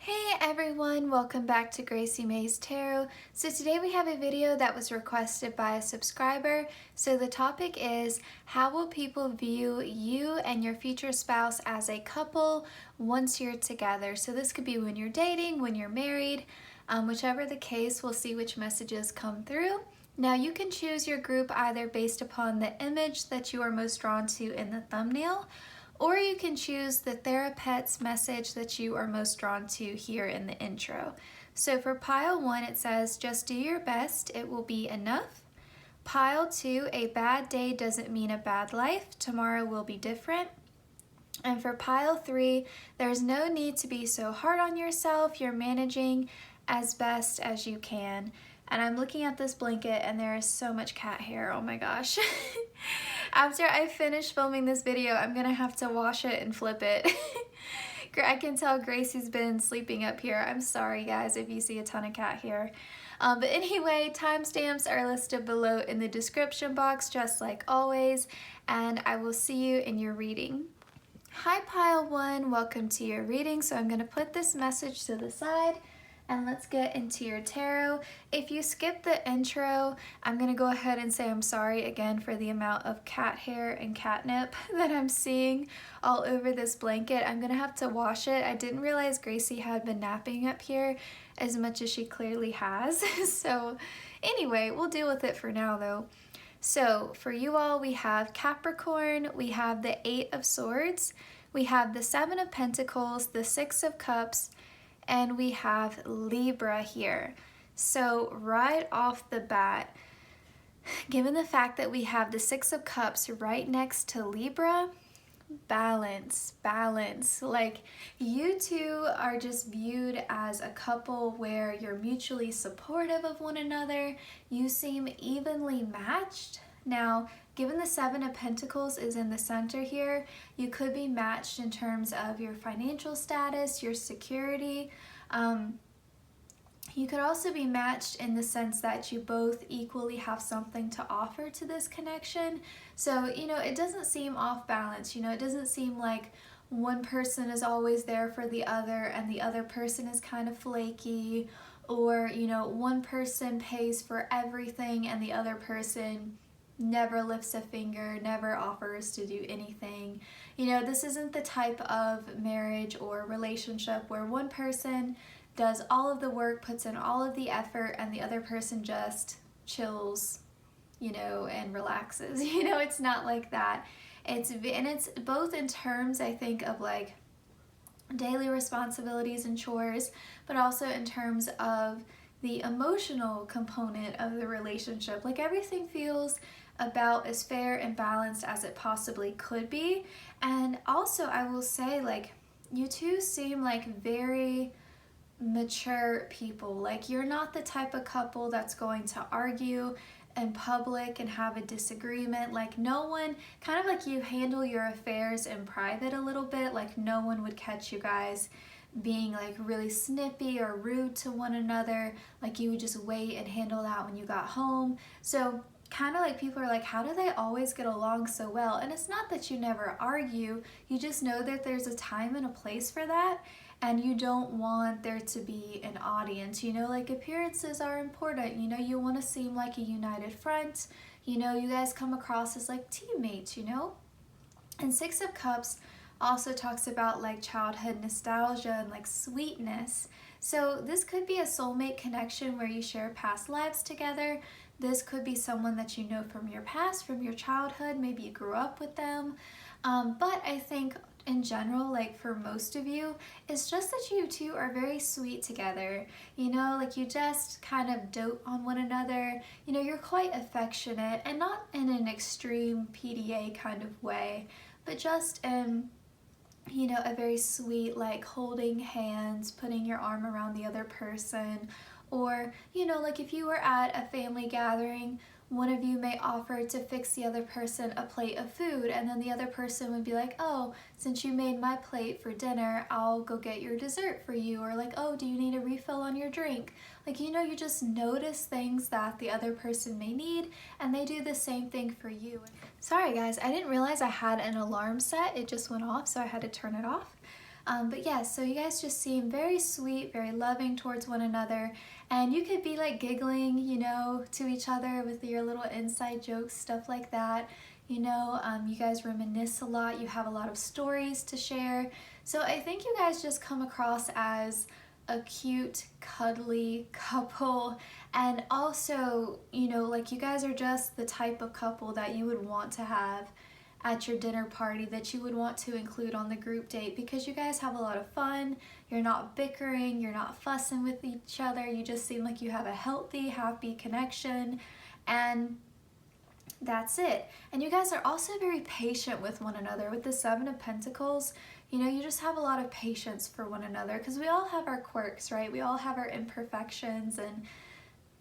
Hey everyone, welcome back to Gracie May's Tarot. So today we have a video that was requested by a subscriber. So the topic is, how will people view you and your future spouse as a couple once you're together? So this could be when you're dating, when you're married, whichever the case, we'll see which messages come through. Now you can choose your group either based upon the image that you are most drawn to in the thumbnail, or you can choose the therapet's message that you are most drawn to here in the intro. So for pile 1, it says, just do your best, it will be enough. Pile 2, a bad day doesn't mean a bad life, tomorrow will be different. And for pile 3, there's no need to be so hard on yourself, you're managing as best as you can. And I'm looking at this blanket and there is so much cat hair, oh my gosh. After I finish filming this video, I'm gonna have to wash it and flip it. I can tell Gracie's been sleeping up here. I'm sorry guys if you see a ton of cat hair. But anyway, timestamps are listed below in the description box, just like always, and I will see you in your reading. Hi pile 1, welcome to your reading. So I'm gonna put this message to the side and let's get into your tarot. If you skip the intro, I'm gonna go ahead and say I'm sorry again for the amount of cat hair and catnip that I'm seeing all over this blanket. I'm gonna have to wash it. I didn't realize Gracie had been napping up here as much as she clearly has. So anyway, we'll deal with it for now though. So for you all, we have Capricorn, we have the 8 of Swords, we have the 7 of Pentacles, the 6 of Cups, and we have Libra here. So right off the bat, given the fact that we have the 6 of Cups right next to Libra, balance. Like, you two are just viewed as a couple where you're mutually supportive of one another. You seem evenly matched. Now, given the 7 of Pentacles is in the center here, you could be matched in terms of your financial status, your security. You could also be matched in the sense that you both equally have something to offer to this connection. So, you know, it doesn't seem off balance. You know, it doesn't seem like one person is always there for the other and the other person is kind of flaky, or, you know, one person pays for everything and the other person never lifts a finger, never offers to do anything. You know, this isn't the type of marriage or relationship where one person does all of the work, puts in all of the effort, and the other person just chills, you know, and relaxes. You know, it's not like that. It's both in terms, I think, of like daily responsibilities and chores, but also in terms of the emotional component of the relationship. Like, everything feels about as fair and balanced as it possibly could be. And also, I will say, like, you two seem like very mature people. Like, you're not the type of couple that's going to argue in public and have a disagreement. Like, no one, kind of like you handle your affairs in private a little bit. Like, no one would catch you guys being like really snippy or rude to one another. Like, you would just wait and handle that when you got home. So kind of like people are like, how do they always get along so well? And it's not that you never argue, you just know that there's a time and a place for that, and you don't want there to be an audience. You know, like, appearances are important. You know, you want to seem like a united front. You know, you guys come across as like teammates, you know? And 6 of Cups also talks about like childhood nostalgia and like sweetness. So this could be a soulmate connection where you share past lives together. This could be someone that you know from your past, from your childhood, maybe you grew up with them. But I think in general, like for most of you, it's just that you two are very sweet together. You know, like you just kind of dote on one another. You know, you're quite affectionate, and not in an extreme PDA kind of way, but just in, you know, a very sweet, like holding hands, putting your arm around the other person. Or, you know, like if you were at a family gathering, one of you may offer to fix the other person a plate of food, and then the other person would be like, oh, since you made my plate for dinner, I'll go get your dessert for you. Or like, oh, do you need a refill on your drink? Like, you know, you just notice things that the other person may need, and they do the same thing for you. Sorry guys, I didn't realize I had an alarm set. It just went off, so I had to turn it off. But yeah, so you guys just seem very sweet, very loving towards one another, and you could be like giggling, you know, to each other with your little inside jokes, stuff like that. You know, you guys reminisce a lot, you have a lot of stories to share. So I think you guys just come across as a cute, cuddly couple, and also, you know, like you guys are just the type of couple that you would want to have at your dinner party, that you would want to include on the group date, because you guys have a lot of fun, you're not bickering, you're not fussing with each other, you just seem like you have a healthy, happy connection, and that's it. And you guys are also very patient with one another. With the Seven of Pentacles, you know, you just have a lot of patience for one another, because we all have our quirks, right? We all have our imperfections and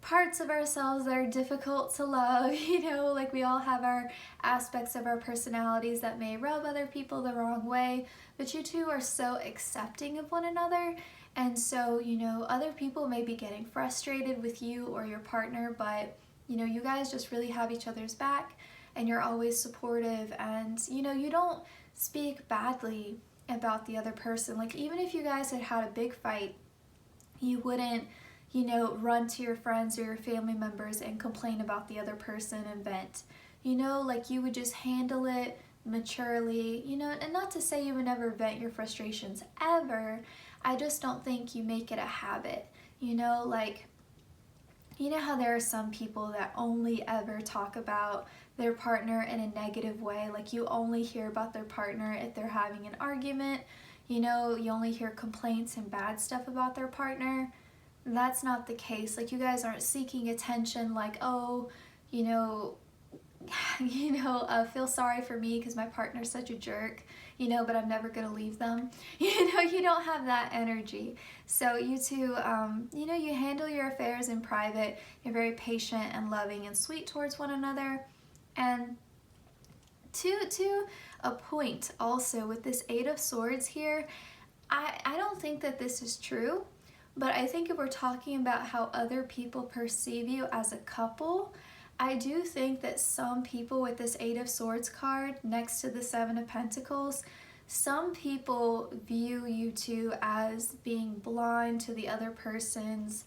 parts of ourselves that are difficult to love, you know, like we all have our aspects of our personalities that may rub other people the wrong way, but you two are so accepting of one another. And so, you know, other people may be getting frustrated with you or your partner, but you know, you guys just really have each other's back, and you're always supportive, and you know, you don't speak badly about the other person. Like, even if you guys had had a big fight, you wouldn't, you know, run to your friends or your family members and complain about the other person and vent. You know, like you would just handle it maturely, you know, and not to say you would never vent your frustrations ever. I just don't think you make it a habit, you know, like, you know how there are some people that only ever talk about their partner in a negative way, like you only hear about their partner if they're having an argument, you know, you only hear complaints and bad stuff about their partner. That's not the case. Like, you guys aren't seeking attention like, oh, you know, feel sorry for me because my partner's such a jerk, you know, but I'm never gonna leave them. You know, you don't have that energy. So you two, you know, you handle your affairs in private. You're very patient and loving and sweet towards one another. And to a point also with this Eight of Swords here, I don't think that this is true, but I think if we're talking about how other people perceive you as a couple, I do think that some people with this Eight of Swords card next to the Seven of Pentacles, some people view you two as being blind to the other person's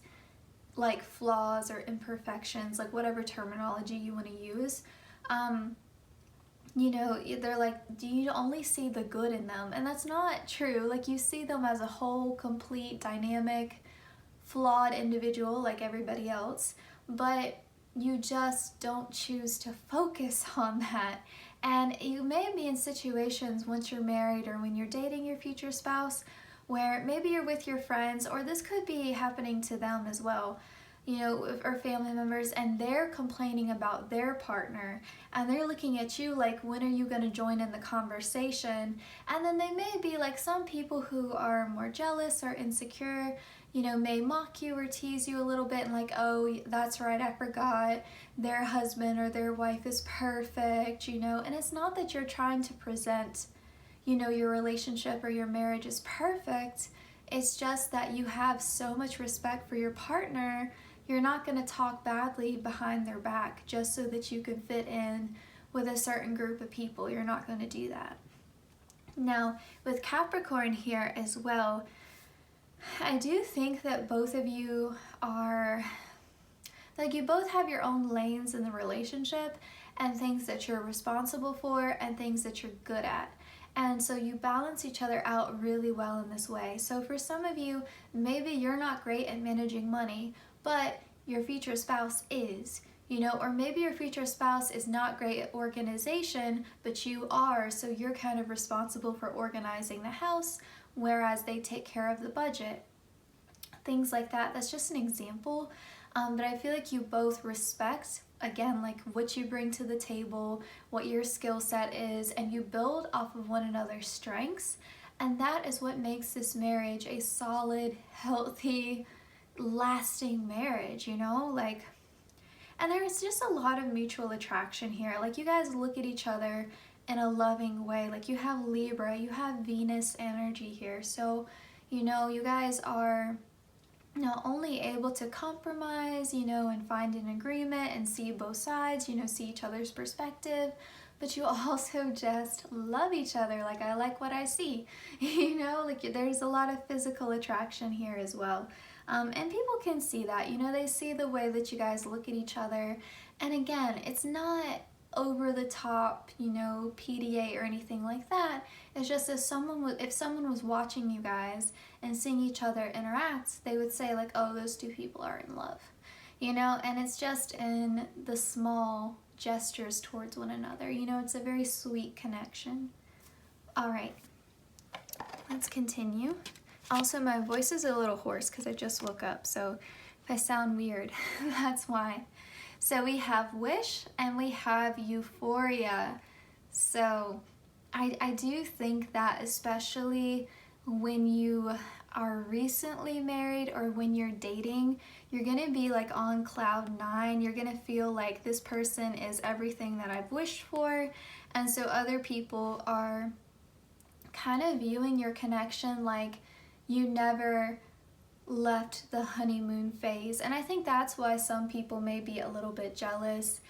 like flaws or imperfections, like whatever terminology you want to use. You know, they're like, do you only see the good in them? And that's not true. Like, you see them as a whole, complete, dynamic, flawed individual like everybody else, but you just don't choose to focus on that. And you may be in situations once you're married or when you're dating your future spouse where maybe you're with your friends, or this could be happening to them as well, you know, or family members, and they're complaining about their partner, and they're looking at you like, when are you going to join in the conversation? And then they may be like, some people who are more jealous or insecure, you know, may mock you or tease you a little bit and like, oh, that's right, I forgot their husband or their wife is perfect, you know. And it's not that you're trying to present, you know, your relationship or your marriage is perfect. It's just that you have so much respect for your partner, you're not going to talk badly behind their back just so that you can fit in with a certain group of people. You're not going to do that. Now, with Capricorn here as well, I do think that both of you are, like, you both have your own lanes in the relationship and things that you're responsible for and things that you're good at. And so you balance each other out really well in this way. So for some of you, maybe you're not great at managing money, but your future spouse is, you know, or maybe your future spouse is not great at organization, but you are, so you're kind of responsible for organizing the house, whereas they take care of the budget. Things like that. That's just an example. But I feel like you both respect, again, like what you bring to the table, what your skill set is, and you build off of one another's strengths. And that is what makes this marriage a solid, healthy, lasting marriage, you know? Like, and there's just a lot of mutual attraction here. Like, you guys look at each other in a loving way. Like, you have Libra, you have Venus energy here. So, you know, you guys are not only able to compromise, you know, and find an agreement and see both sides, you know, see each other's perspective, but you also just love each other. Like, I like what I see, you know, like there's a lot of physical attraction here as well. And people can see that, you know, they see the way that you guys look at each other. And again, it's not over the top, you know, PDA or anything like that. It's just if someone was watching you guys and seeing each other interact, they would say like, oh, those two people are in love, you know. And it's just in the small gestures towards one another, you know. It's a very sweet connection. All right, let's continue. Also, my voice is a little hoarse because I just woke up, so if I sound weird, that's why. So we have wish and we have euphoria. So I do think that especially when you are recently married or when you're dating, you're gonna be like on cloud 9. You're gonna feel like this person is everything that I've wished for. And so other people are kind of viewing your connection like you never left the honeymoon phase. And I think that's why some people may be a little bit jealous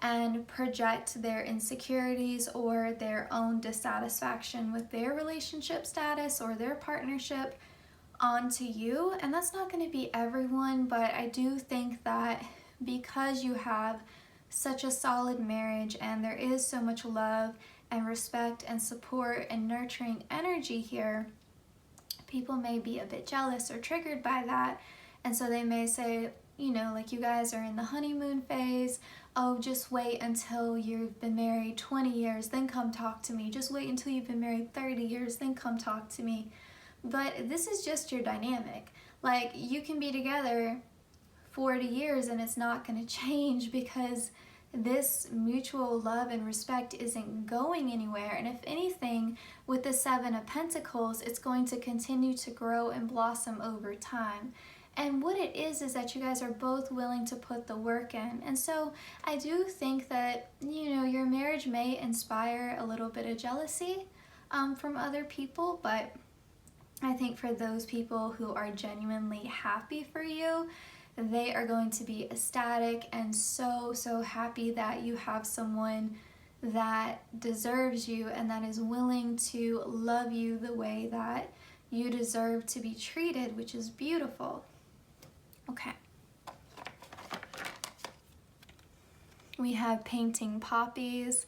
and project their insecurities or their own dissatisfaction with their relationship status or their partnership onto you. And that's not going to be everyone, but I do think that because you have such a solid marriage and there is so much love and respect and support and nurturing energy here, people may be a bit jealous or triggered by that. And so they may say, you know, like, you guys are in the honeymoon phase. Oh, just wait until you've been married 20 years, then come talk to me. Just wait until you've been married 30 years, then come talk to me. But this is just your dynamic. Like, you can be together 40 years and it's not going to change because this mutual love and respect isn't going anywhere. And if anything, with the 7 of Pentacles, it's going to continue to grow and blossom over time. And what it is that you guys are both willing to put the work in. And so I do think that, you know, your marriage may inspire a little bit of jealousy from other people, but I think for those people who are genuinely happy for you, they are going to be ecstatic and so happy that you have someone that deserves you and that is willing to love you the way that you deserve to be treated, which is beautiful. Okay. We have painting poppies.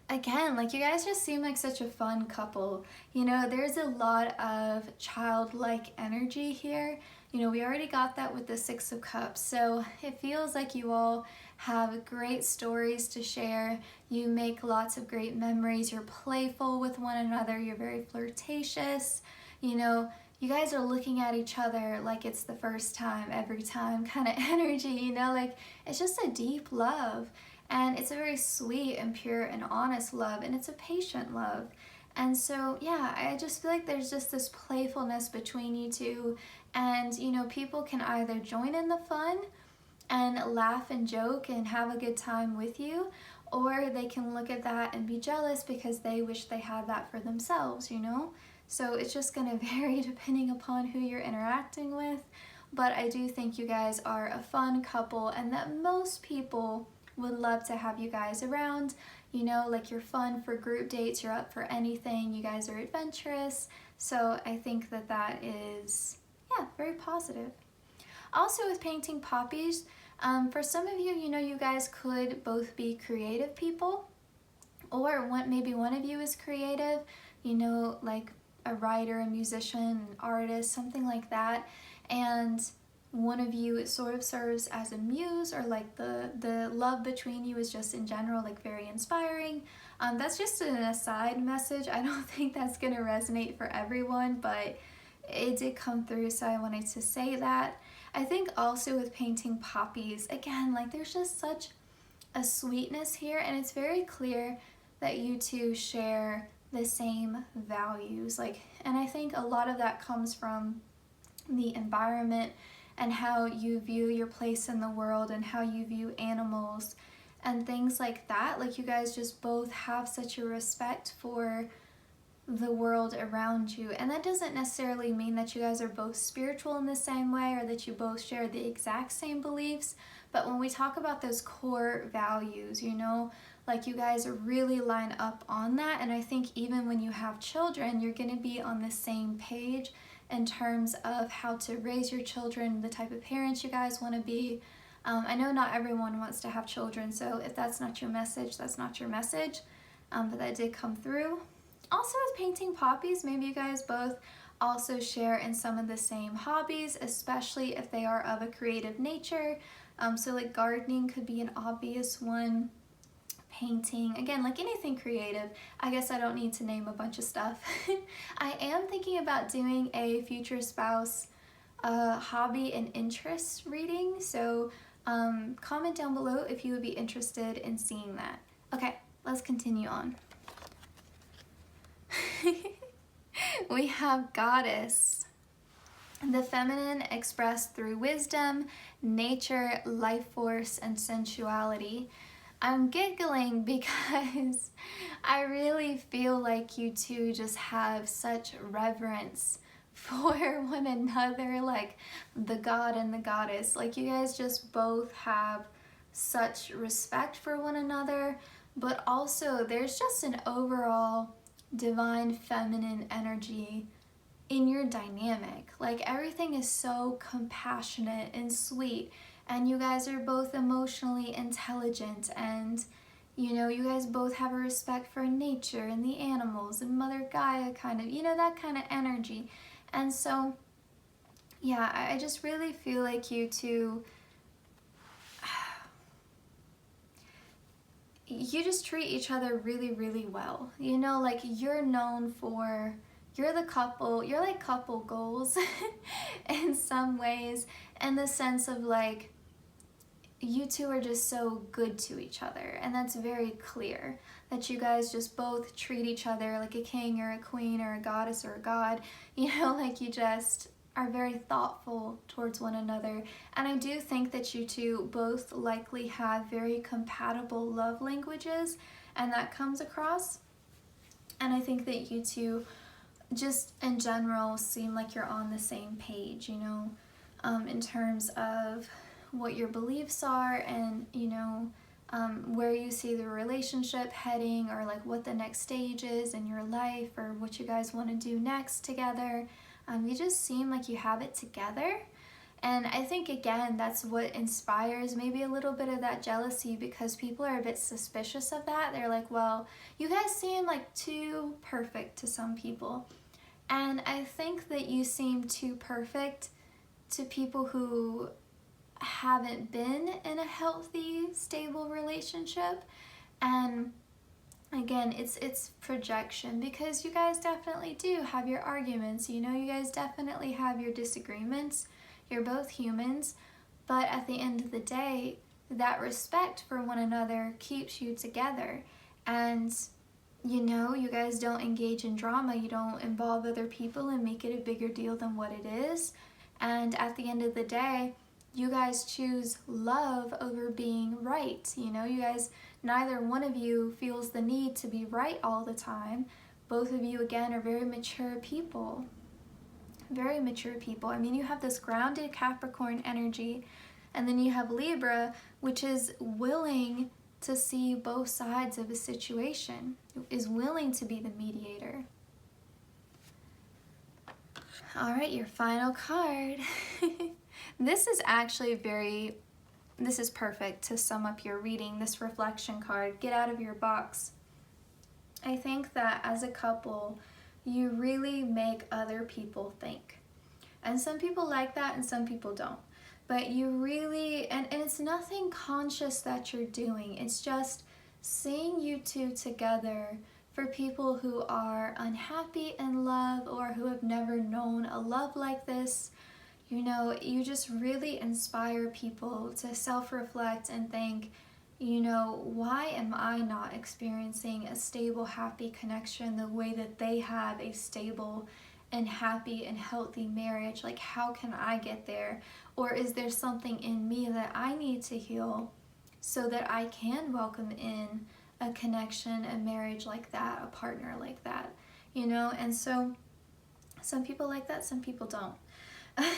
Again, like, you guys just seem like such a fun couple. You know, there's a lot of childlike energy here. You know, we already got that with the 6 of Cups. So it feels like you all have great stories to share. You make lots of great memories. You're playful with one another. You're very flirtatious. You know, you guys are looking at each other like it's the first time, every time kind of energy, you know, like, it's just a deep love. And it's a very sweet and pure and honest love, and it's a patient love. And so, yeah, I just feel like there's just this playfulness between you two. And, you know, people can either join in the fun and laugh and joke and have a good time with you, or they can look at that and be jealous because they wish they had that for themselves, you know? So it's just going to vary depending upon who you're interacting with. But I do think you guys are a fun couple and that most people would love to have you guys around. You know, like, you're fun for group dates, you're up for anything, you guys are adventurous. So I think that that is, yeah, very positive. Also with painting poppies, for some of you, you know, you guys could both be creative people, or maybe one of you is creative, you know, like a writer, a musician, an artist, something like that. And one of you, it sort of serves as a muse, or like the love between you is just in general like very inspiring. That's just an aside message. I don't think that's gonna resonate for everyone, but it did come through, so I wanted to say that. I think also with painting poppies, again, like, there's just such a sweetness here, and it's very clear that you two share the same values. Like, and I think a lot of that comes from the environment and how you view your place in the world and how you view animals and things like that. Like, you guys just both have such a respect for the world around you. And that doesn't necessarily mean that you guys are both spiritual in the same way or that you both share the exact same beliefs. But when we talk about those core values, you know, like you guys really line up on that. And I think even when you have children, you're going to be on the same page in terms of how to raise your children, the type of parents you guys want to be. I know not everyone wants to have children, so if that's not your message, that's not your message, but that did come through. Also with painting poppies, maybe you guys both also share in some of the same hobbies, especially if they are of a creative nature. So like gardening could be an obvious one. Painting, again, like anything creative. I guess I don't need to name a bunch of stuff. I am thinking about doing a future spouse hobby and interest reading, so comment down below if you would be interested in seeing that. Okay, let's continue on. We have Goddess. The feminine expressed through wisdom, nature, life force, and sensuality. I'm giggling because I really feel like you two just have such reverence for one another, like the god and the goddess. Like you guys just both have such respect for one another, but also there's just an overall divine feminine energy in your dynamic. Like everything is so compassionate and sweet, and you guys are both emotionally intelligent, and you know, you guys both have a respect for nature and the animals and Mother Gaia, kind of, you know, that kind of energy. And so yeah, I just really feel like you two, you just treat each other really, really well. You know, like you're known for, you're the couple, you're like couple goals in some ways, in the sense of like, you two are just so good to each other, and that's very clear, that you guys just both treat each other like a king or a queen or a goddess or a god, you know, like you just are very thoughtful towards one another. And I do think that you two both likely have very compatible love languages, and that comes across. And I think that you two just in general seem like you're on the same page, you know, in terms of what your beliefs are, and you know, where you see the relationship heading, or like what the next stage is in your life, or what you guys want to do next together. You just seem like you have it together. And I think again, that's what inspires maybe a little bit of that jealousy, because people are a bit suspicious of that. They're like, well, you guys seem like too perfect to some people. And I think that you seem too perfect to people who haven't been in a healthy, stable relationship. And again, it's projection, because you guys definitely do have your arguments, you know, you guys definitely have your disagreements. You're both humans, but at the end of the day, that respect for one another keeps you together. And you know, you guys don't engage in drama, you don't involve other people and make it a bigger deal than what it is. And at the end of the day, you guys choose love over being right. You know, you guys, neither one of you feels the need to be right all the time. Both of you, again, are very mature people. Very mature people. I mean, you have this grounded Capricorn energy, and then you have Libra, which is willing to see both sides of a situation, is willing to be the mediator. All right, your final card. This is actually this is perfect to sum up your reading, this reflection card. Get out of your box. I think that as a couple, you really make other people think. And some people like that and some people don't. But you really, and it's nothing conscious that you're doing. It's just seeing you two together for people who are unhappy in love, or who have never known a love like this. You know, you just really inspire people to self-reflect and think, you know, why am I not experiencing a stable, happy connection the way that they have a stable and happy and healthy marriage? Like, how can I get there? Or is there something in me that I need to heal so that I can welcome in a connection, a marriage like that, a partner like that, you know? And so some people like that, some people don't.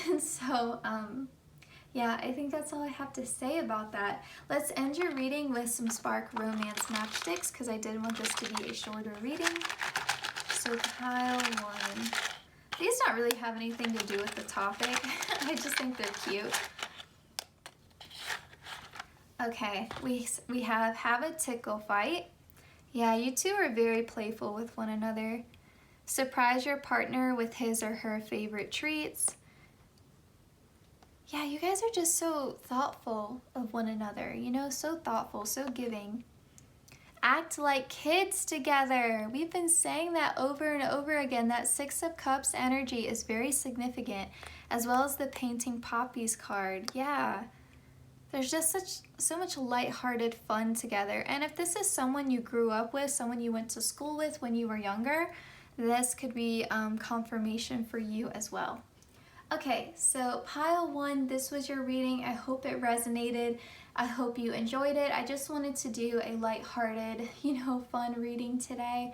And so Yeah, I think that's all I have to say about that. Let's end your reading with some Spark Romance matchsticks because I did want this to be a shorter reading. So pile one. These don't really have anything to do with the topic. I just think they're cute. Okay, we have a tickle fight. Yeah, you two are very playful with one another. Surprise your partner with his or her favorite treats. Yeah, you guys are just so thoughtful of one another, you know, so thoughtful, so giving. Act like kids together. We've been saying that over and over again. That Six of Cups energy is very significant, as well as the Painting Poppies card. Yeah, there's just so much lighthearted fun together. And if this is someone you grew up with, someone you went to school with when you were younger, this could be confirmation for you as well. Okay, so pile one, this was your reading. I hope it resonated. I hope you enjoyed it. I just wanted to do a lighthearted, fun reading today.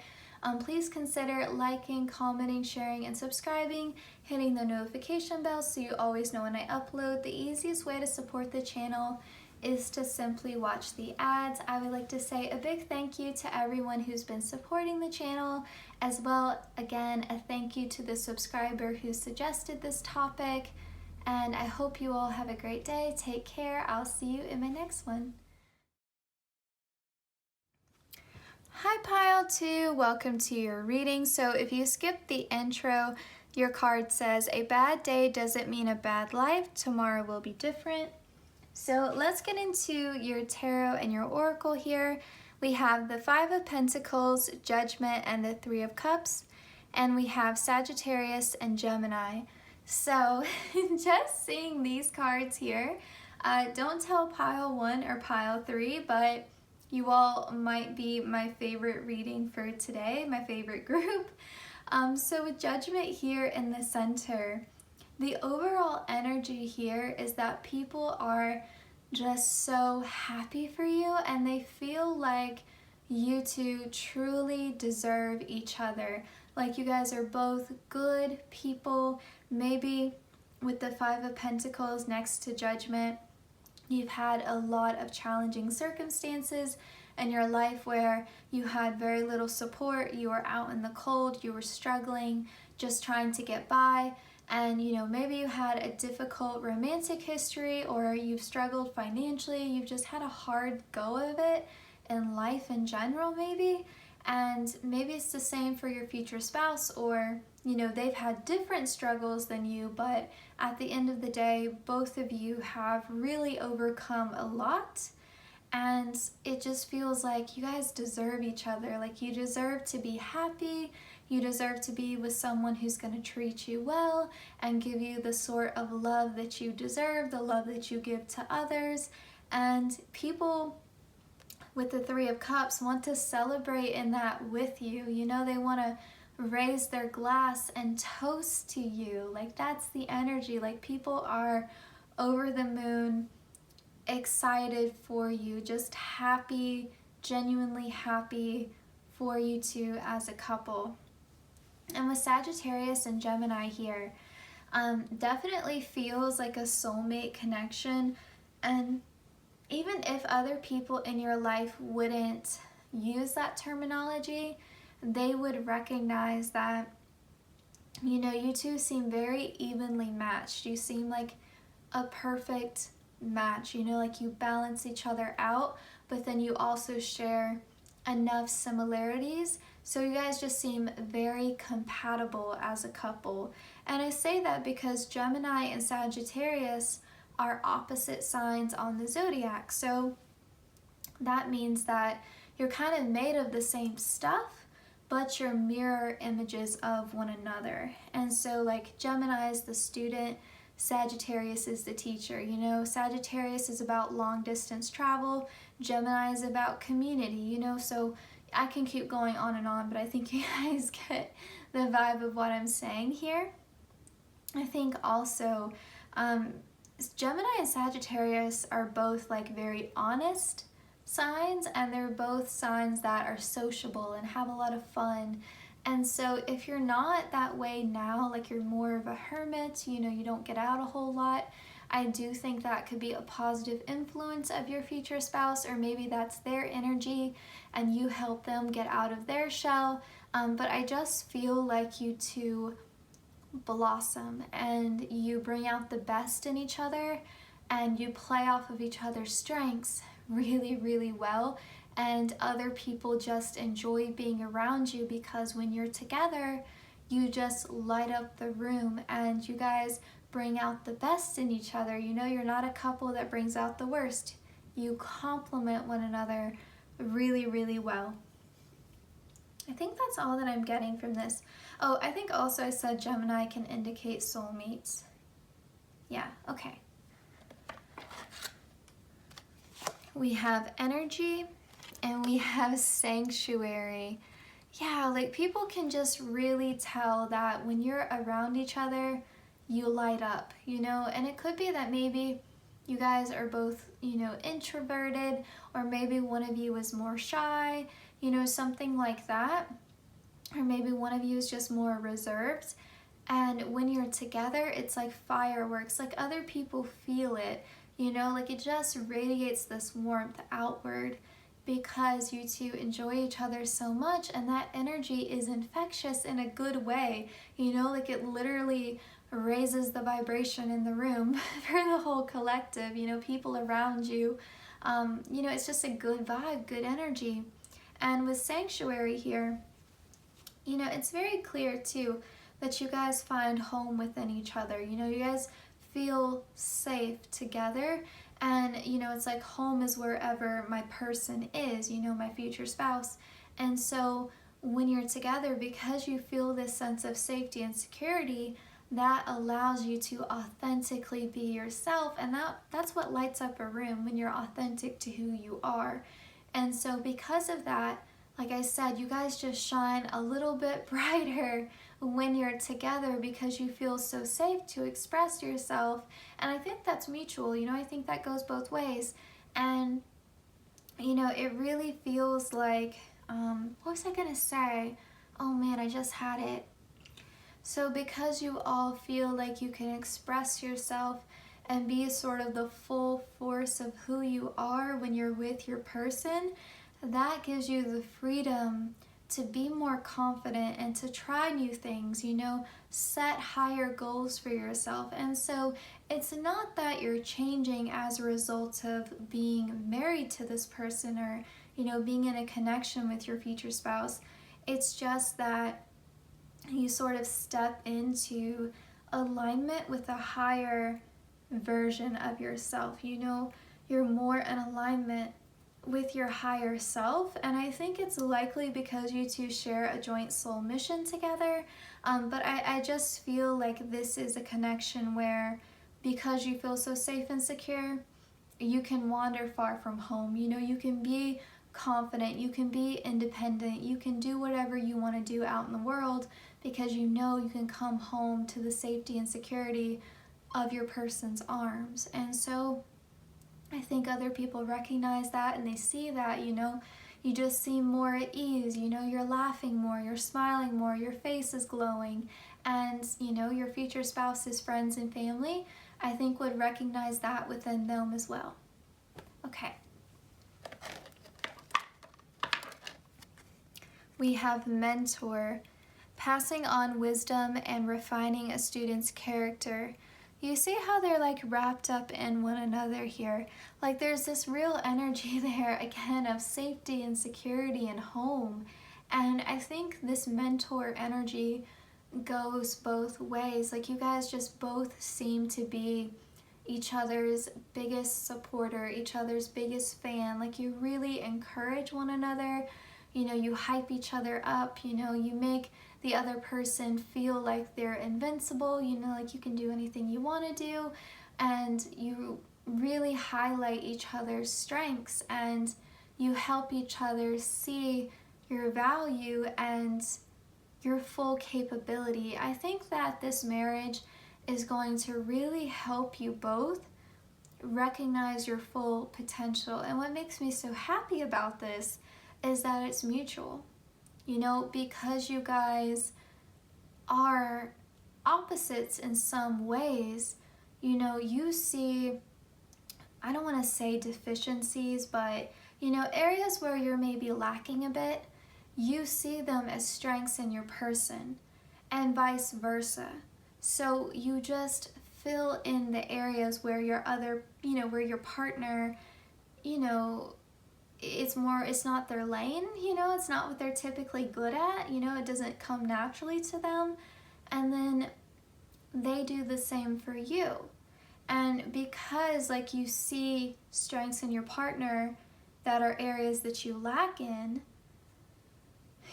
Please consider liking, commenting, sharing, and subscribing, hitting the notification bell so you always know when I upload. The easiest way to support the channel is to simply watch the ads. I would like to say a big thank you to everyone who's been supporting the channel, as well, again, a thank you to the subscriber who suggested this topic, and I hope you all have a great day. Take care. I'll see you in my next one. Hi Pile 2, welcome to your reading. So if you skip the intro, your card says, a bad day doesn't mean a bad life. Tomorrow will be different. So let's get into your tarot and your oracle here. We have the Five of Pentacles, Judgment, and the Three of Cups. And we have Sagittarius and Gemini. So just seeing these cards here, don't tell pile 1 or pile 3, but you all might be my favorite reading for today, my favorite group. So with Judgment here in the center, the overall energy here is that people are just so happy for you and they feel like you two truly deserve each other. Like you guys are both good people. Maybe with the Five of Pentacles next to Judgment, you've had a lot of challenging circumstances in your life where you had very little support, you were out in the cold, you were struggling, just trying to get by. And maybe you had a difficult romantic history, or you've struggled financially, you've just had a hard go of it in life in general maybe. And maybe it's the same for your future spouse, or they've had different struggles than you, but at the end of the day, both of you have really overcome a lot. And it just feels like you guys deserve each other. Like you deserve to be happy. You deserve to be with someone who's going to treat you well and give you the sort of love that you deserve, the love that you give to others. And people with the Three of Cups want to celebrate in that with you. They want to raise their glass and toast to you. Like that's the energy. Like people are over the moon, excited for you, just happy, genuinely happy for you two as a couple. And with Sagittarius and Gemini here, definitely feels like a soulmate connection. And even if other people in your life wouldn't use that terminology, they would recognize that, you two seem very evenly matched. You seem like a perfect match, like you balance each other out, but then you also share enough similarities, so you guys just seem very compatible as a couple. And I say that because Gemini and Sagittarius are opposite signs on the zodiac, so that means that you're kind of made of the same stuff, but you're mirror images of one another. And so like Gemini is the student, Sagittarius is the teacher. Sagittarius is about long distance travel, Gemini is about community, so I can keep going on and on, but I think you guys get the vibe of what I'm saying here. I think also Gemini and Sagittarius are both like very honest signs, and they're both signs that are sociable and have a lot of fun. And so if you're not that way now, like you're more of a hermit, you don't get out a whole lot, I do think that could be a positive influence of your future spouse, or maybe that's their energy and you help them get out of their shell. But I just feel like you two blossom and you bring out the best in each other and you play off of each other's strengths really, really well. And other people just enjoy being around you because when you're together, you just light up the room and you guys bring out the best in each other. You know, you're not a couple that brings out the worst. You complement one another really, really well. I think that's all that I'm getting from this. Oh, I think also I said Gemini can indicate soulmates. Yeah, okay. We have energy and we have sanctuary. Yeah, like people can just really tell that when you're around each other, you light up, you know, and it could be that maybe you guys are both, you know, introverted, or maybe one of you is more shy, you know, something like that. Or maybe one of you is just more reserved. And when you're together, it's like fireworks, like other people feel it, you know, like it just radiates this warmth outward because you two enjoy each other so much, and that energy is infectious in a good way, you know, like it literally raises the vibration in the room for the whole collective, you know, people around you. You know, it's just a good vibe, good energy. And with sanctuary here, you know, it's very clear too that you guys find home within each other. You know, you guys feel safe together, and you know, it's like home is wherever my person is, you know, my future spouse. And so when you're together, because you feel this sense of safety and security, that allows you to authentically be yourself, and that's what lights up a room, when you're authentic to who you are. And so because of that, like I said, you guys just shine a little bit brighter when you're together because you feel so safe to express yourself. And I think that's mutual, you know, I think that goes both ways. And, you know, it really feels like, what was I gonna say? Oh man, I just had it. So because you all feel like you can express yourself and be sort of the full force of who you are when you're with your person, that gives you the freedom to be more confident and to try new things, you know, set higher goals for yourself. And so it's not that you're changing as a result of being married to this person or, you know, being in a connection with your future spouse. It's just that you sort of step into alignment with a higher version of yourself. You know, you're more in alignment with your higher self, and I think it's likely because you two share a joint soul mission together, but I just feel like this is a connection where, because you feel so safe and secure, you can wander far from home. You know, you can be confident, you can be independent, you can do whatever you want to do out in the world because you know you can come home to the safety and security of your person's arms. And so I think other people recognize that and they see that, you know, you just seem more at ease, you know, you're laughing more, you're smiling more, your face is glowing, and, you know, your future spouse's friends and family, I think, would recognize that within them as well. Okay. We have mentor, passing on wisdom and refining a student's character. You see how they're like wrapped up in one another here. Like there's this real energy there, again, of safety and security and home. And I think this mentor energy goes both ways. Like you guys just both seem to be each other's biggest supporter, each other's biggest fan. Like you really encourage one another. You know, you hype each other up, you know, you make the other person feel like they're invincible, you know, like you can do anything you want to do, and you really highlight each other's strengths and you help each other see your value and your full capability. I think that this marriage is going to really help you both recognize your full potential. And what makes me so happy about this is that it's mutual. You know, because you guys are opposites in some ways, you know, you see, I don't want to say deficiencies, but, you know, areas where you're maybe lacking a bit, you see them as strengths in your person, and vice versa. So you just fill in the areas where your other, you know, where your partner, you know, it's not their lane, you know, it's not what they're typically good at, you know, it doesn't come naturally to them. And then they do the same for you. And because like you see strengths in your partner that are areas that you lack in,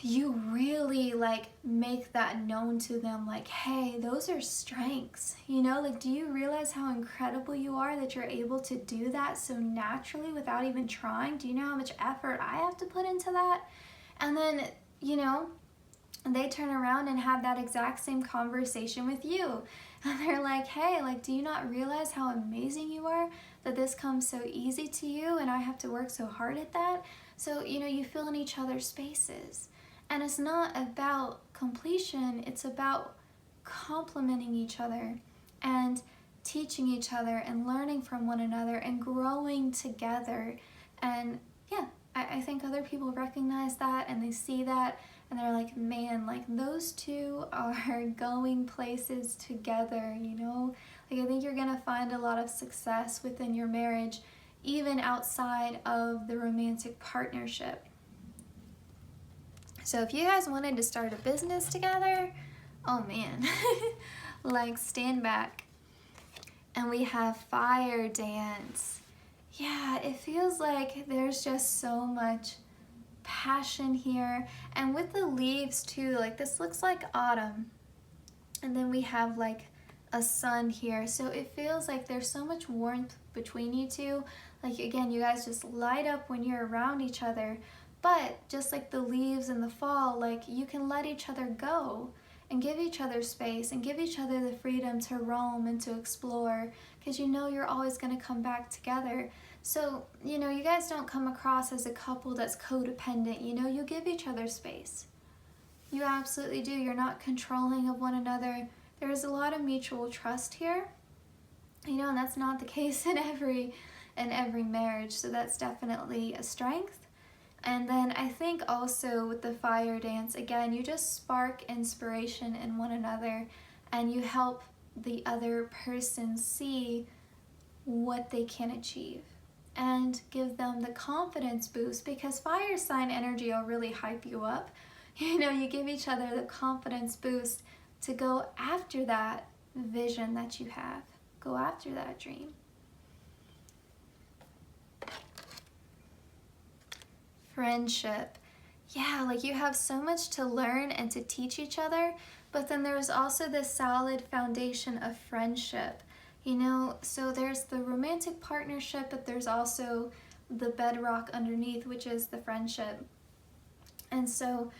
you really like make that known to them, like, hey, those are strengths, you know, like, do you realize how incredible you are that you're able to do that so naturally without even trying? Do you know how much effort I have to put into that? And then, you know, they turn around and have that exact same conversation with you. And they're like, hey, like, do you not realize how amazing you are, that this comes so easy to you and I have to work so hard at that? So, you know, you fill in each other's spaces. And it's not about completion, it's about complementing each other and teaching each other and learning from one another and growing together. And yeah, I think other people recognize that and they see that and they're like, man, like those two are going places together, you know? Like I think you're gonna find a lot of success within your marriage, even outside of the romantic partnership. So if you guys wanted to start a business together, oh man, like stand back. And we have fire dance. Yeah, it feels like there's just so much passion here. And with the leaves too, like this looks like autumn. And then we have like a sun here. So it feels like there's so much warmth between you two. Like again, you guys just light up when you're around each other. But just like the leaves in the fall, like you can let each other go and give each other space and give each other the freedom to roam and to explore, because you know you're always going to come back together. So, you know, you guys don't come across as a couple that's codependent. You know, you give each other space. You absolutely do. You're not controlling of one another. There is a lot of mutual trust here. You know, and that's not the case in every marriage. So that's definitely a strength. And then I think also with the fire dance, again, you just spark inspiration in one another and you help the other person see what they can achieve and give them the confidence boost, because fire sign energy will really hype you up. You know, you give each other the confidence boost to go after that vision that you have, go after that dream. Friendship. Yeah, like you have so much to learn and to teach each other, but then there's also this solid foundation of friendship. You know, so there's the romantic partnership, but there's also the bedrock underneath, which is the friendship. And so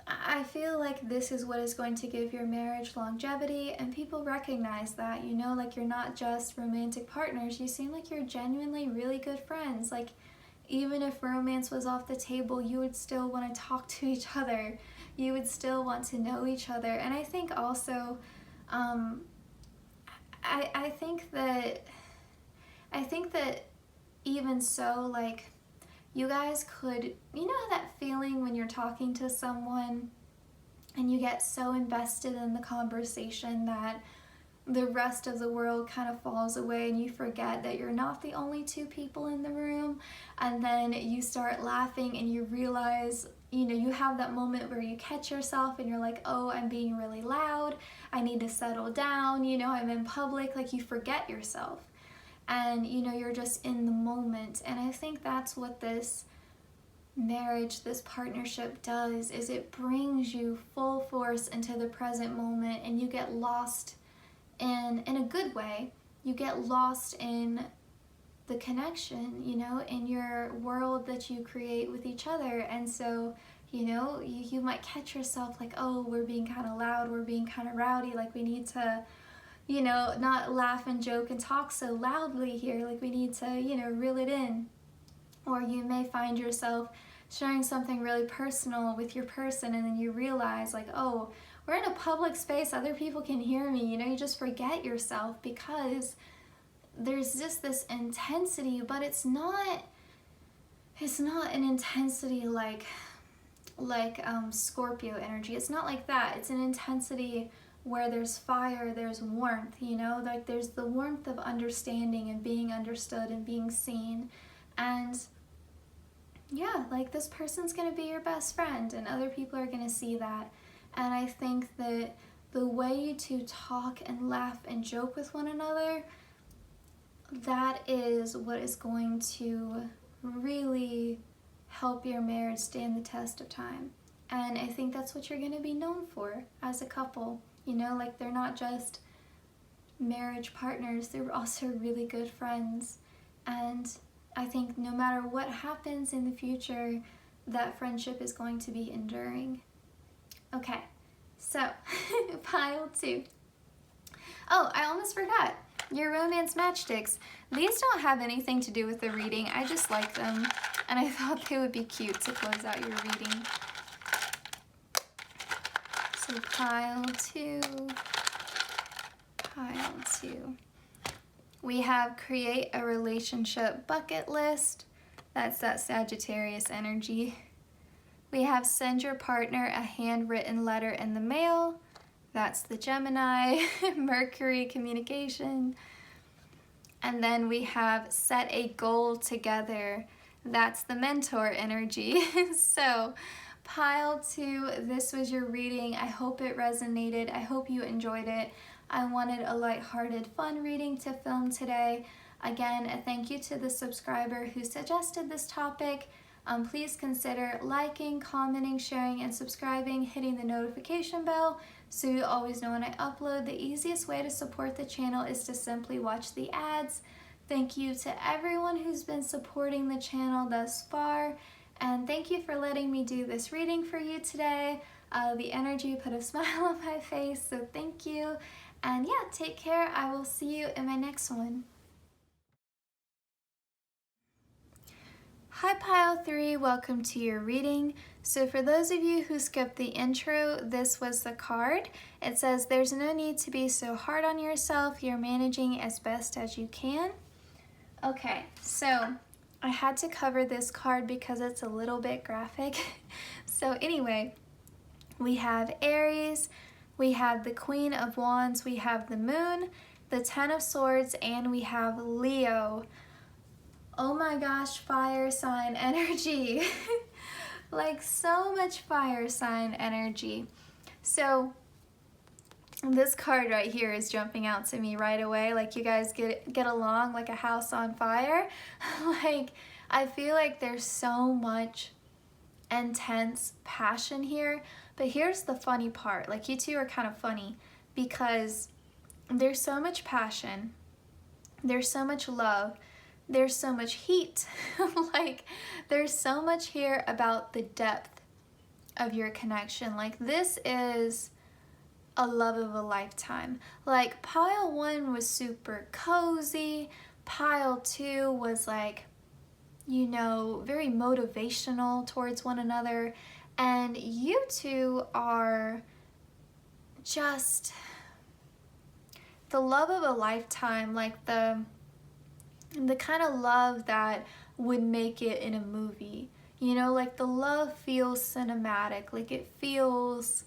I feel like this is what is going to give your marriage longevity, and people recognize that, you know, like you're not just romantic partners, you seem like you're genuinely really good friends. Like even if romance was off the table, you would still want to talk to each other. You would still want to know each other. And I think also, I think that even so, like, you guys could, you know that feeling when you're talking to someone and you get so invested in the conversation that the rest of the world kind of falls away and you forget that you're not the only two people in the room, and then you start laughing and you realize, you know, you have that moment where you catch yourself and you're like, oh, I'm being really loud, I need to settle down, you know, I'm in public, like you forget yourself and you know you're just in the moment. And I think that's what this marriage, this partnership does, is it brings you full force into the present moment, and you get lost in a good way, you get lost in the connection, you know, in your world that you create with each other. And so, you know, you might catch yourself like, oh, we're being kind of loud, we're being kind of rowdy, like we need to, you know, not laugh and joke and talk so loudly here, like we need to, you know, reel it in. Or you may find yourself sharing something really personal with your person, and then you realize like, oh, we're in a public space, other people can hear me, you know, you just forget yourself because there's just this intensity, but it's not an intensity like Scorpio energy. It's not like that. It's an intensity where there's fire, there's warmth, you know, like there's the warmth of understanding and being understood and being seen. And yeah, like this person's gonna be your best friend and other people are gonna see that. And I think that the way you two talk and laugh and joke with one another, that is what is going to really help your marriage stand the test of time. And I think that's what you're going to be known for as a couple. You know, like they're not just marriage partners, they're also really good friends. And I think no matter what happens in the future, that friendship is going to be enduring. Okay, so pile 2. Oh, I almost forgot. Your romance matchsticks. These don't have anything to do with the reading. I just like them, and I thought they would be cute to close out your reading. So pile 2. Pile 2. We have create a relationship bucket list. That's that Sagittarius energy. We have send your partner a handwritten letter in the mail. That's the Gemini, Mercury communication. And then we have set a goal together. That's the mentor energy. So pile 2, this was your reading. I hope it resonated. I hope you enjoyed it. I wanted a lighthearted, fun reading to film today. Again, a thank you to the subscriber who suggested this topic. Please consider liking, commenting, sharing, and subscribing, hitting the notification bell so you always know when I upload. The easiest way to support the channel is to simply watch the ads. Thank you to everyone who's been supporting the channel thus far, and thank you for letting me do this reading for you today. The energy put a smile on my face, so thank you. And yeah, take care. I will see you in my next one. Hi Pile 3, welcome to your reading. So for those of you who skipped the intro, this was the card. It says there's no need to be so hard on yourself, you're managing as best as you can. Okay, so I had to cover this card because it's a little bit graphic. So anyway, we have Aries, we have the Queen of Wands, we have the Moon, the Ten of Swords, and we have Leo. Oh my gosh, fire sign energy. Like so much fire sign energy. So this card right here is jumping out to me right away. Like you guys get along like a house on fire. Like I feel like there's so much intense passion here. But here's the funny part. Like you two are kind of funny because there's so much passion. There's so much love. There's so much heat. Like there's so much here about the depth of your connection. Like this is a love of a lifetime. Like pile 1 was super cozy. Pile 2 was like, you know, very motivational towards one another. And you two are just the love of a lifetime, like the kind of love that would make it in a movie. You know, like the love feels cinematic, like it feels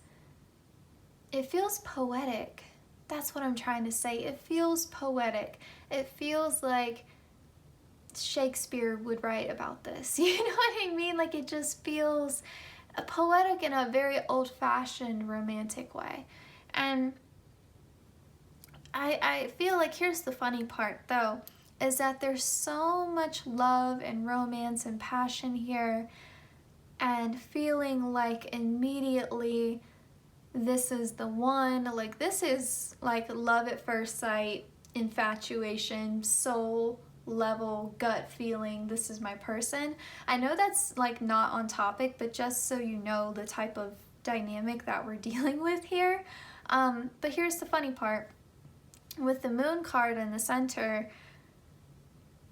poetic. That's what I'm trying to say. It feels poetic. It feels like Shakespeare would write about this. You know what I mean? Like it just feels poetic in a very old-fashioned romantic way. And I feel like here's the funny part though, is that there's so much love and romance and passion here, and feeling like immediately this is the one. Like this is like love at first sight, infatuation, soul level, gut feeling, this is my person. I know that's like not on topic, but just so you know the type of dynamic that we're dealing with here. But here's the funny part. With the Moon card in the center,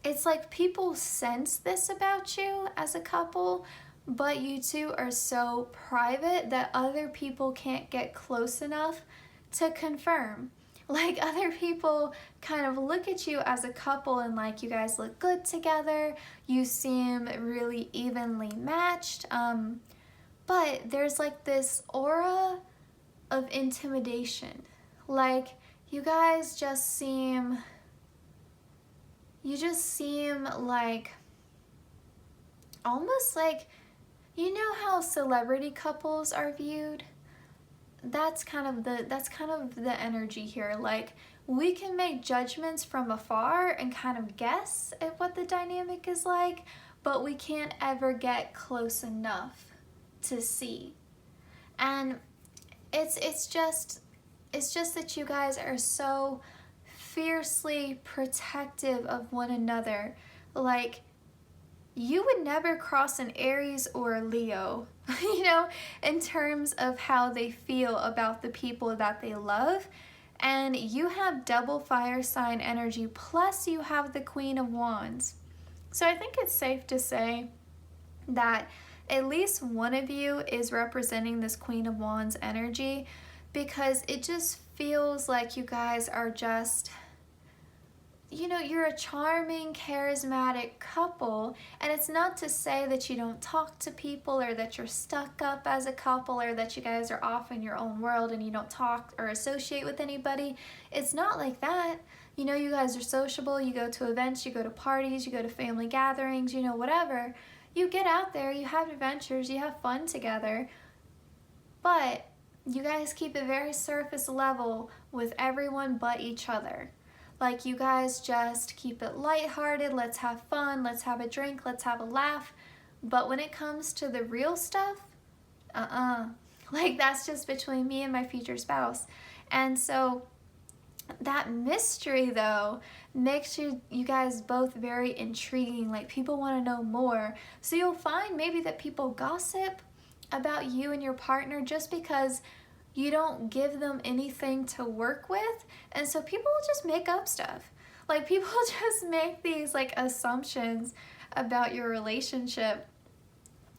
it's like people sense this about you as a couple, but you two are so private that other people can't get close enough to confirm. Like, other people kind of look at you as a couple and like, you guys look good together, you seem really evenly matched, but there's like this aura of intimidation. Like, you guys just seem, like, almost like, you know how celebrity couples are viewed? That's kind of the energy here. Like, we can make judgments from afar and kind of guess at what the dynamic is like, but we can't ever get close enough to see. And it's just that you guys are so fiercely protective of one another. Like, you would never cross an Aries or a Leo, you know, in terms of how they feel about the people that they love. And you have double fire sign energy, plus you have the Queen of Wands. So I think it's safe to say that at least one of you is representing this Queen of Wands energy, because it just feels like you guys are just, you know, you're a charming, charismatic couple. And it's not to say that you don't talk to people, or that you're stuck up as a couple, or that you guys are off in your own world and you don't talk or associate with anybody. It's not like that. You know, you guys are sociable, you go to events, you go to parties, you go to family gatherings, you know, whatever. You get out there, you have adventures, you have fun together. But you guys keep it very surface level with everyone but each other. Like, you guys just keep it lighthearted, let's have fun, let's have a drink, let's have a laugh. But when it comes to the real stuff, like, that's just between me and my future spouse. And so that mystery, though, makes you guys both very intriguing. Like, people want to know more. So you'll find maybe that people gossip about you and your partner just because you don't give them anything to work with. And so people will just make up stuff. Like, people just make these like assumptions about your relationship.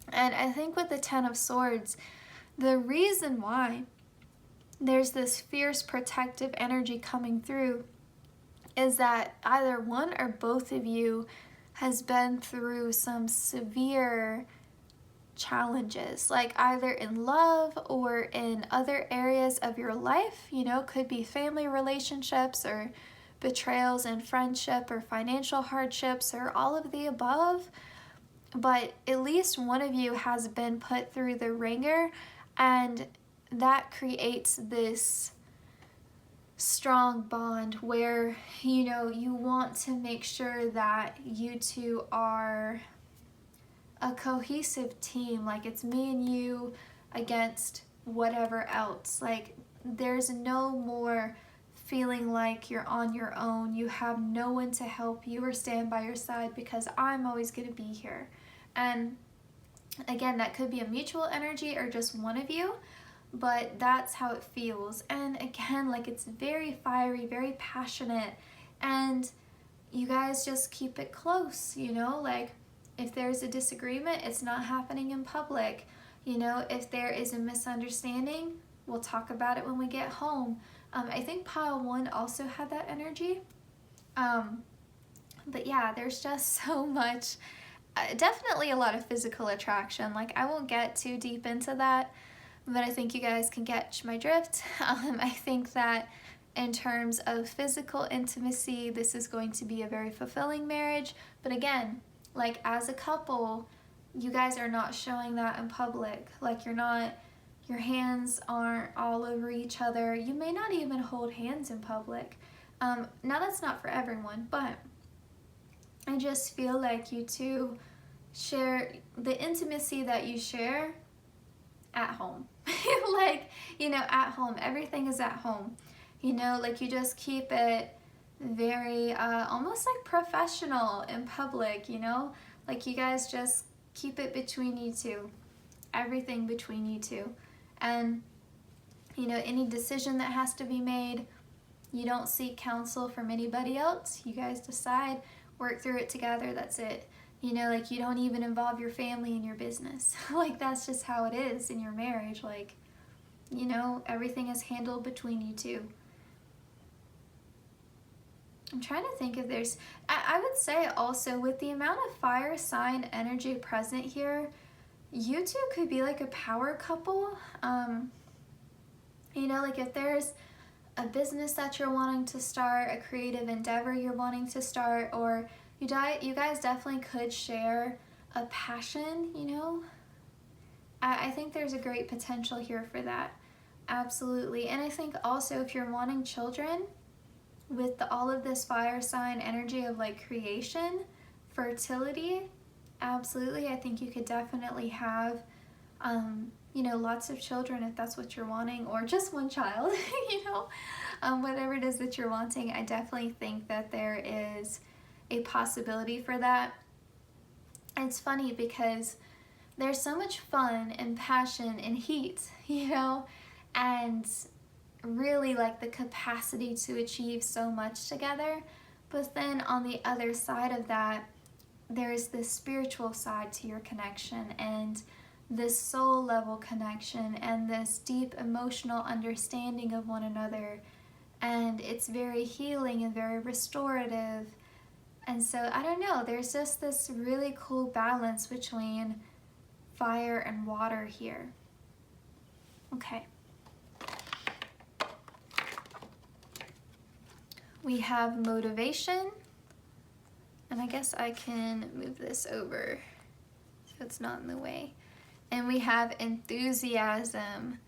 And I think with the Ten of Swords, the reason why there's this fierce protective energy coming through is that either one or both of you has been through some severe challenges, like either in love or in other areas of your life. You know, could be family relationships, or betrayals in friendship, or financial hardships, or all of the above. But at least one of you has been put through the ringer, and that creates this strong bond where, you know, you want to make sure that you two are a cohesive team. Like, it's me and you against whatever else. Like, there's no more feeling like you're on your own. You have no one to help you or stand by your side, because I'm always going to be here. And again, that could be a mutual energy or just one of you, but that's how it feels. And again, like, it's very fiery, very passionate, and you guys just keep it close, you know? Like, if there's a disagreement, it's not happening in public. You know, if there is a misunderstanding, we'll talk about it when we get home. I think pile 1 also had that energy. But yeah, there's just so much, definitely a lot of physical attraction. Like, I won't get too deep into that, but I think you guys can catch my drift. I think that in terms of physical intimacy, this is going to be a very fulfilling marriage. But again, like, as a couple, you guys are not showing that in public. Like, your hands aren't all over each other. You may not even hold hands in public. Now, that's not for everyone, but I just feel like you two share the intimacy that you share at home. Like, you know, at home, everything is at home. You know, like, you just keep it very almost like professional in public, you know? Like, you guys just keep it between you two, everything between you two. And, you know, any decision that has to be made, you don't seek counsel from anybody else. You guys decide, work through it together, that's it. You know, like you don't even involve your family in your business. Like that's just how it is in your marriage. Like, you know, everything is handled between you two. I'm trying to think if there's, I would say also with the amount of fire sign energy present here, you two could be like a power couple. You know, like if there's a business that you're wanting to start, a creative endeavor you're wanting to start, or you guys definitely could share a passion, you know. I think there's a great potential here for that. Absolutely. And I think also if you're wanting children, with all of this fire sign energy of like creation, fertility, absolutely, I think you could definitely have, you know, lots of children if that's what you're wanting, or just one child, you know, whatever it is that you're wanting. I definitely think that there is a possibility for that. It's funny because there's so much fun and passion and heat, you know, and really like the capacity to achieve so much together. But then on the other side of that, there's this spiritual side to your connection, and this soul level connection, and this deep emotional understanding of one another. And it's very healing and very restorative. And so I don't know, there's just this really cool balance between fire and water here. Okay. We have motivation, and I guess I can move this over so it's not in the way. And we have enthusiasm.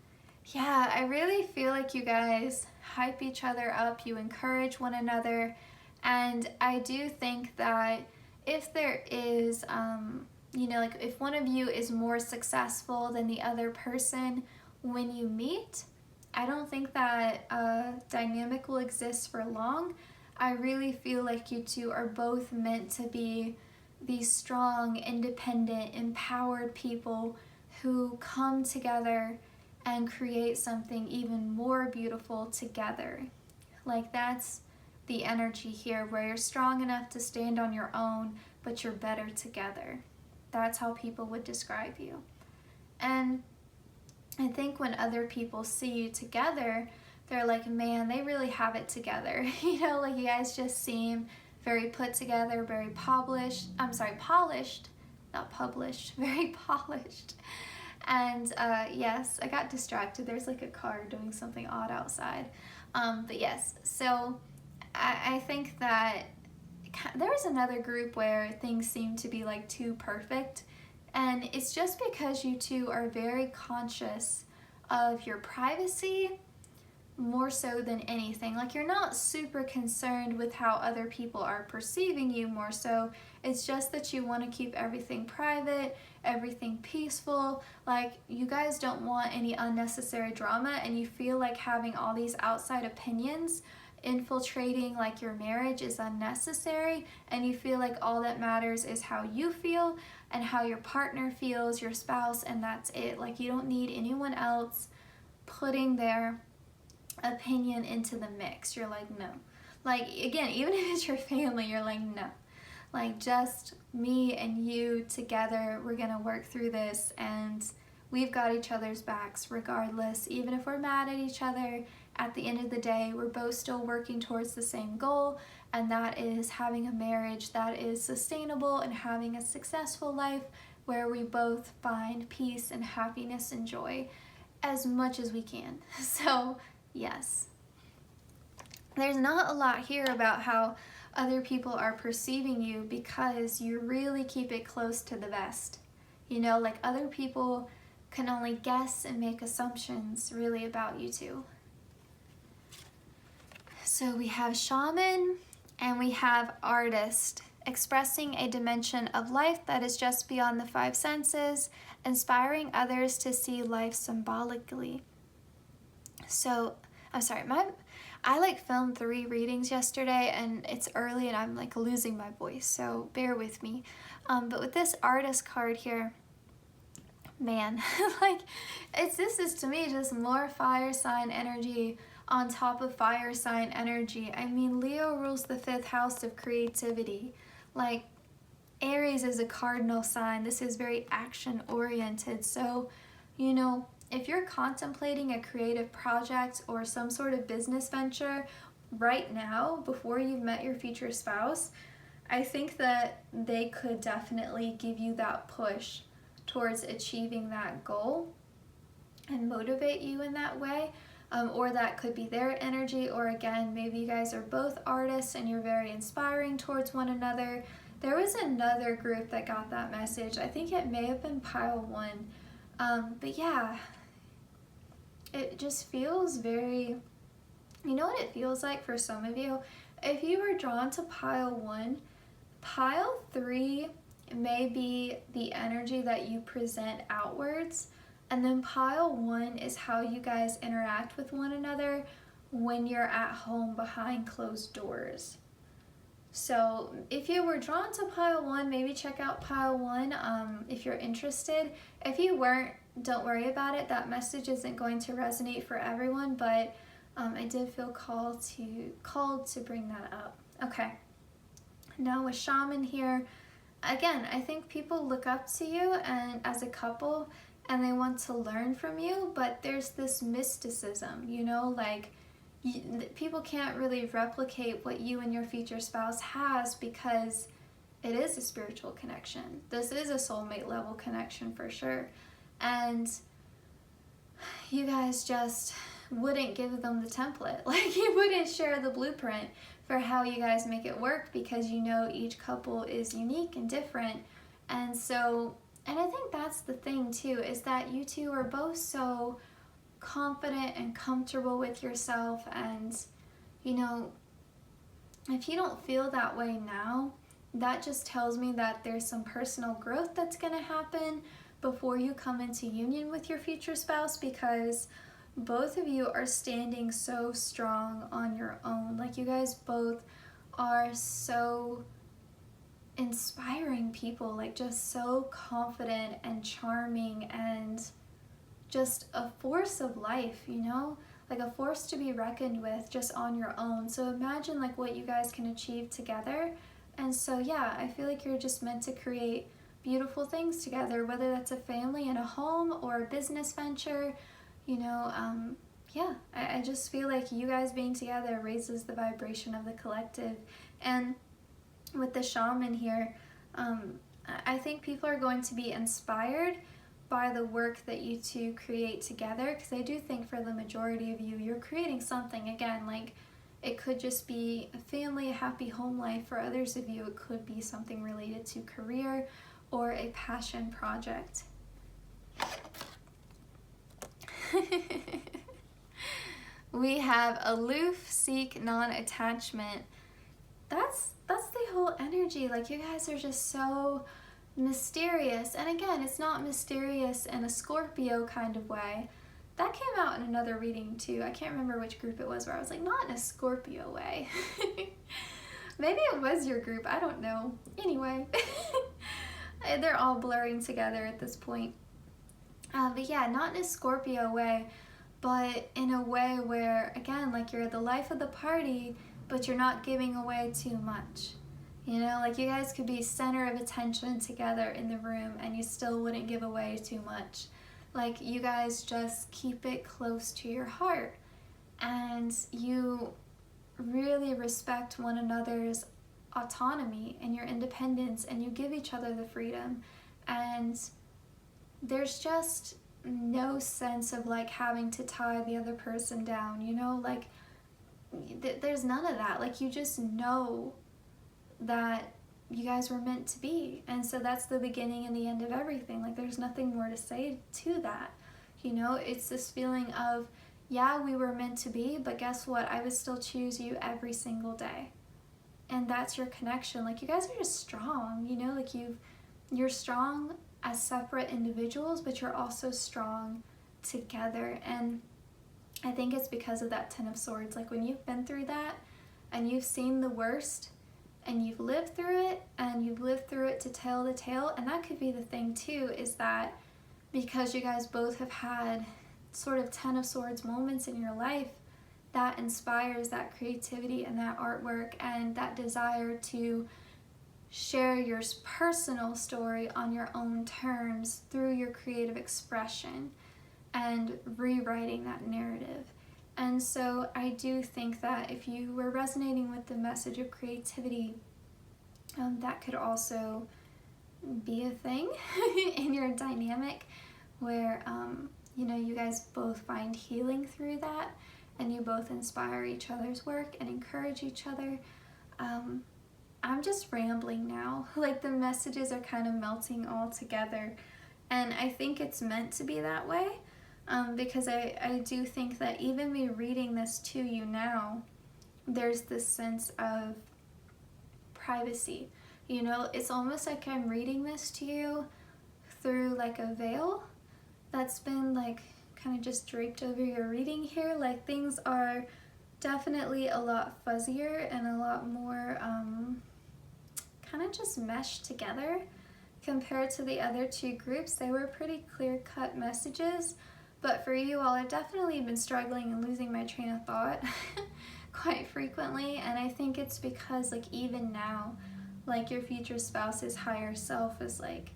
Yeah, I really feel like you guys hype each other up, you encourage one another, and I do think that if there is, you know, like if one of you is more successful than the other person when you meet, I don't think that dynamic will exist for long. I really feel like you two are both meant to be these strong, independent, empowered people who come together and create something even more beautiful together. Like that's the energy here, where you're strong enough to stand on your own, but you're better together. That's how people would describe you. And I think when other people see you together, they're like, man, they really have it together. You know, like you guys just seem very put together, very polished, not published, very polished. And yes, I got distracted. There's like a car doing something odd outside. But yes, so I think that there's another group where things seem to be like too perfect. And it's just because you two are very conscious of your privacy more so than anything. Like you're not super concerned with how other people are perceiving you more so. It's just that you want to keep everything private, everything peaceful. Like you guys don't want any unnecessary drama, and you feel like having all these outside opinions infiltrating like your marriage is unnecessary, and you feel like all that matters is how you feel and how your partner feels, your spouse, and that's it. Like you don't need anyone else putting their opinion into the mix. You're like, no. Like again, even if it's your family, you're like, no. Like just me and you together, we're gonna work through this, and we've got each other's backs regardless. Even if we're mad at each other, at the end of the day, we're both still working towards the same goal, and that is having a marriage that is sustainable and having a successful life where we both find peace and happiness and joy as much as we can. So yes, there's not a lot here about how other people are perceiving you, because you really keep it close to the vest. You know, like other people can only guess and make assumptions really about you two. So we have shaman and we have artist, expressing a dimension of life that is just beyond the five senses, inspiring others to see life symbolically. So, I'm sorry, I like filmed 3 readings yesterday, and it's early and I'm like losing my voice, so bear with me. But with this artist card here, man, like this is to me just more fire sign energy on top of fire sign energy. I mean, Leo rules the 5th house of creativity. Like, Aries is a cardinal sign. This is very action oriented. So, you know, if you're contemplating a creative project or some sort of business venture right now, before you've met your future spouse, I think that they could definitely give you that push towards achieving that goal and motivate you in that way. Or that could be their energy, or again, maybe you guys are both artists and you're very inspiring towards one another. There was another group that got that message. I think it may have been pile 1. But yeah, it just feels very, you know what it feels like for some of you? If you were drawn to pile 1, pile 3 may be the energy that you present outwards. And then pile 1 is how you guys interact with one another when you're at home behind closed doors. So if you were drawn to pile 1, maybe check out pile 1 if you're interested. If you weren't, don't worry about it. That message isn't going to resonate for everyone, but I did feel called to bring that up. Okay, now with Shaman here, again, I think people look up to you and as a couple, and they want to learn from you, but there's this mysticism, you know, like people can't really replicate what you and your future spouse has because it is a spiritual connection. This is a soulmate level connection for sure. And you guys just wouldn't give them the template. Like you wouldn't share the blueprint for how you guys make it work because you know each couple is unique and different. And so, and I think that's the thing too, is that you two are both so confident and comfortable with yourself. And, you know, if you don't feel that way now, that just tells me that there's some personal growth that's going to happen before you come into union with your future spouse, because both of you are standing so strong on your own. Like you guys both are so inspiring people, like just so confident and charming and just a force of life, you know, like a force to be reckoned with just on your own. So imagine like what you guys can achieve together. And so yeah, I feel like you're just meant to create beautiful things together, whether that's a family and a home or a business venture, you know. Yeah, I just feel like you guys being together raises the vibration of the collective. And with the Shaman here, I think people are going to be inspired by the work that you two create together, because I do think for the majority of you, you're creating something. Again, like it could just be a family, a happy home life. For others of you, it could be something related to career or a passion project. We have aloof, seek, non-attachment. That's the whole energy. Like you guys are just so mysterious. And again, it's not mysterious in a Scorpio kind of way. That came out in another reading too. I can't remember which group it was where I was like, not in a Scorpio way. Maybe it was your group, I don't know. Anyway, they're all blurring together at this point. But yeah, not in a Scorpio way, but in a way where, again, like you're the life of the party, but you're not giving away too much. You know, like you guys could be center of attention together in the room and you still wouldn't give away too much. Like you guys just keep it close to your heart and you really respect one another's autonomy and your independence, and you give each other the freedom. And there's just no sense of like having to tie the other person down, you know, like there's none of that. Like you just know that you guys were meant to be, and so that's the beginning and the end of everything. Like there's nothing more to say to that, you know. It's this feeling of, yeah, we were meant to be, but guess what, I would still choose you every single day. And that's your connection. Like you guys are just strong, you know, like you're strong as separate individuals, but you're also strong together. And I think it's because of that Ten of Swords. Like when you've been through that and you've seen the worst and you've lived through it and you've lived through it to tell the tale. And that could be the thing too, is that because you guys both have had sort of Ten of Swords moments in your life, that inspires that creativity and that artwork and that desire to share your personal story on your own terms through your creative expression and rewriting that narrative. And so I do think that if you were resonating with the message of creativity, that could also be a thing in your dynamic where, you know, you guys both find healing through that and you both inspire each other's work and encourage each other. I'm just rambling now. Like, the messages are kind of melting all together, and I think it's meant to be that way, because I do think that even me reading this to you now, there's this sense of privacy. You know, it's almost like I'm reading this to you through like a veil that's been like kind of just draped over your reading here. Like, things are definitely a lot fuzzier and a lot more kind of just meshed together compared to the other two groups. They were pretty clear-cut messages, but for you all, I've definitely been struggling and losing my train of thought quite frequently, and I think it's because, like, even now, like, your future spouse's higher self is like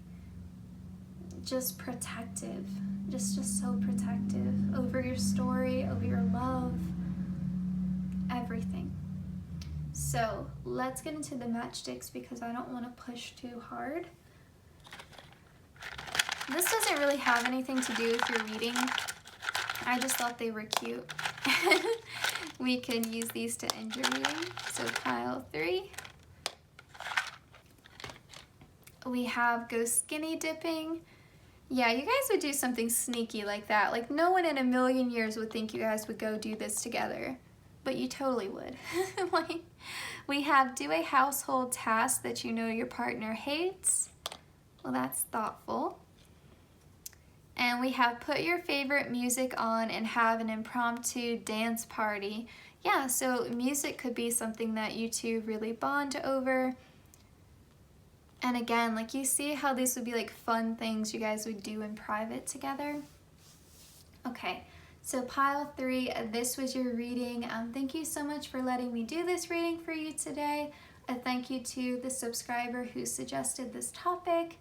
just protective, just so protective over your story, over your love, everything. So let's get into the matchsticks because I don't want to push too hard. This doesn't really have anything to do with your reading. I just thought they were cute. We could use these to end your reading. So pile 3. We have go skinny dipping. Yeah, you guys would do something sneaky like that. Like, no one in a million years would think you guys would go do this together, but you totally would. Like, we have do a household task that you know your partner hates. Well, that's thoughtful. And we have put your favorite music on and have an impromptu dance party. Yeah, so music could be something that you two really bond over. And again, like, you see how these would be like fun things you guys would do in private together? Okay, so pile 3, this was your reading. Thank you so much for letting me do this reading for you today. A thank you to the subscriber who suggested this topic.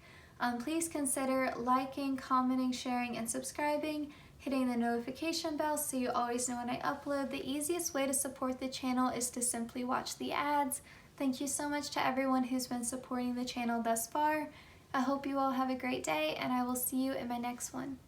Please consider liking, commenting, sharing, and subscribing, hitting the notification bell so you always know when I upload. The easiest way to support the channel is to simply watch the ads. Thank you so much to everyone who's been supporting the channel thus far. I hope you all have a great day, and I will see you in my next one.